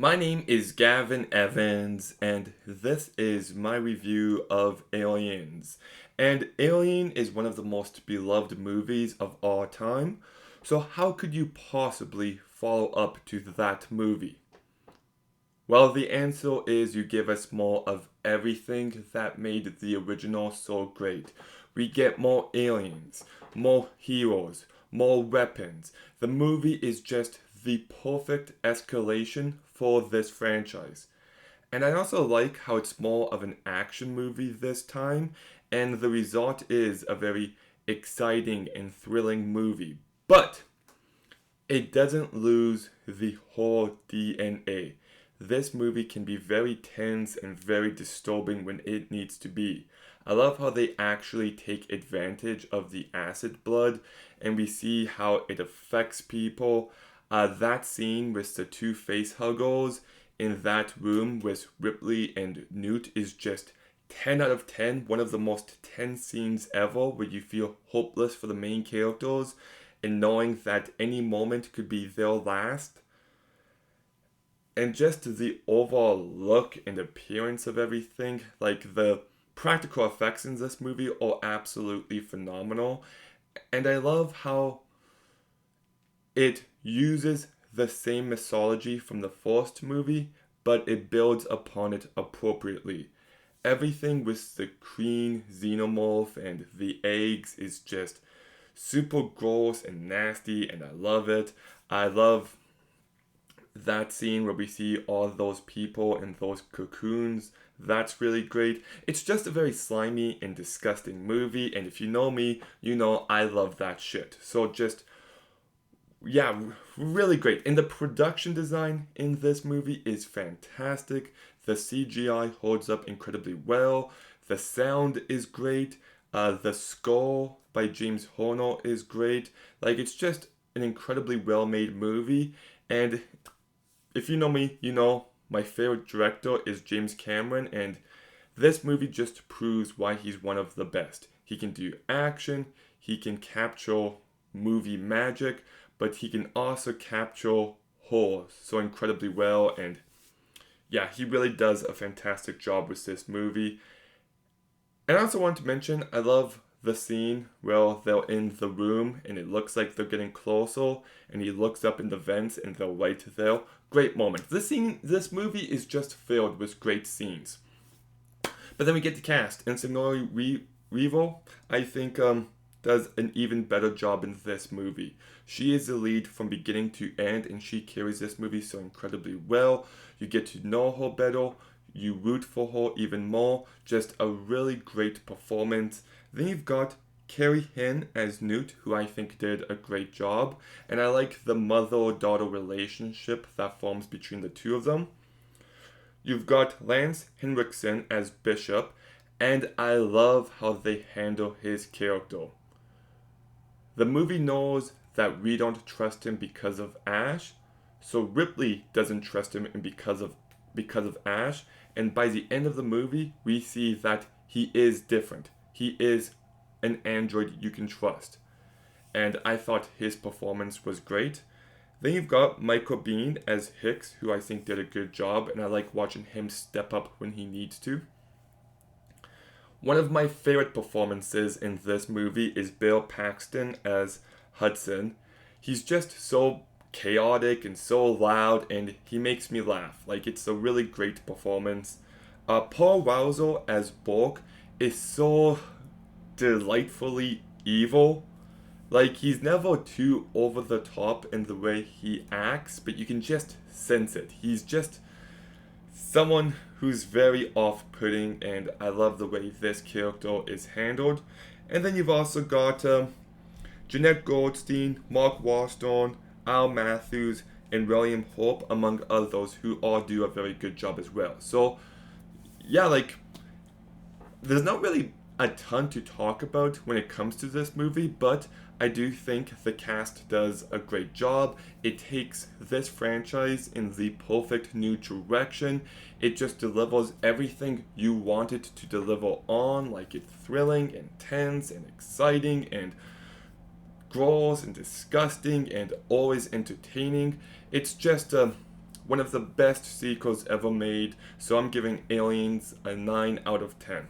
My name is Gavin Evans, and this is my review of Aliens. And Alien is one of the most beloved movies of all time, so how could you possibly follow up to that movie? Well, the answer is you give us more of everything that made the original so great. We get more aliens, more heroes, more weapons. The movie is just the perfect escalation for this franchise. And I also like how it's more of an action movie this time, and the result is a very exciting and thrilling movie. But it doesn't lose the horror DNA. This movie can be very tense and very disturbing when it needs to be. I love how they actually take advantage of the acid blood and we see how it affects people. That scene with the two face huggers in that room with Ripley and Newt is just 10 out of 10. One of the most tense scenes ever where you feel hopeless for the main characters and knowing that any moment could be their last. And just the overall look and appearance of everything, like the practical effects in this movie are absolutely phenomenal. And I love how it uses the same mythology from the first movie, but it builds upon it appropriately. Everything with the green xenomorph and the eggs is just super gross and nasty, and I love it. I love that scene where we see all those people in those cocoons. That's really great. It's just a very slimy and disgusting movie, and if you know me, you know I love that shit. So just yeah, really great. And the production design in this movie is fantastic. The CGI holds up incredibly well. The sound is great. The score by James Horner is great. Like, it's just an incredibly well made movie. And if you know me, you know my favorite director is James Cameron. And this movie just proves why he's one of the best. He can do action, he can capture movie magic, but he can also capture horror so incredibly well. And yeah, he really does a fantastic job with this movie. And I also want to mention, I love the scene where they're in the room and it looks like they're getting closer, and he looks up in the vents and they're right there. Great moment. This movie is just filled with great scenes. But then we get the cast, and Sigourney Weaver, I think, does an even better job in this movie. She is the lead from beginning to end, and she carries this movie so incredibly well. You get to know her better, you root for her even more. Just a really great performance. Then you've got Carrie Hinn as Newt, who I think did a great job, and I like the mother-daughter relationship that forms between the two of them. You've got Lance Henriksen as Bishop, and I love how they handle his character. The movie knows that we don't trust him because of Ash, so Ripley doesn't trust him because of Ash, and by the end of the movie, we see that he is different. He is an android you can trust. And I thought his performance was great. Then you've got Michael Biehn as Hicks, who I think did a good job, and I like watching him step up when he needs to. One of my favorite performances in this movie is Bill Paxton as Hudson. He's just so chaotic and so loud, and he makes me laugh. Like, it's a really great performance. Paul Weiser as Bork is so delightfully evil. Like, he's never too over the top in the way he acts, but you can just sense it. He's just someone who's very off-putting, and I love the way this character is handled. And then you've also got Jeanette Goldstein, Mark Warstone, Al Matthews, and William Hope, among others, who all do a very good job as well. So, yeah, like, there's not really a ton to talk about when it comes to this movie, but I do think the cast does a great job. It takes this franchise in the perfect new direction. It just delivers everything you want it to deliver on, like it's thrilling and tense and exciting and gross and disgusting and always entertaining. It's just one of the best sequels ever made, so I'm giving Aliens a 9 out of 10.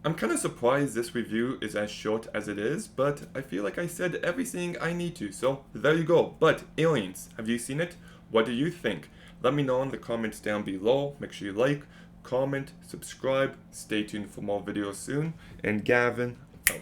I'm kind of surprised this review is as short as it is, but I feel like I said everything I need to, so there you go. But Aliens, have you seen it? What do you think? Let me know in the comments down below. Make sure you like, comment, subscribe, stay tuned for more videos soon, and Gavin out.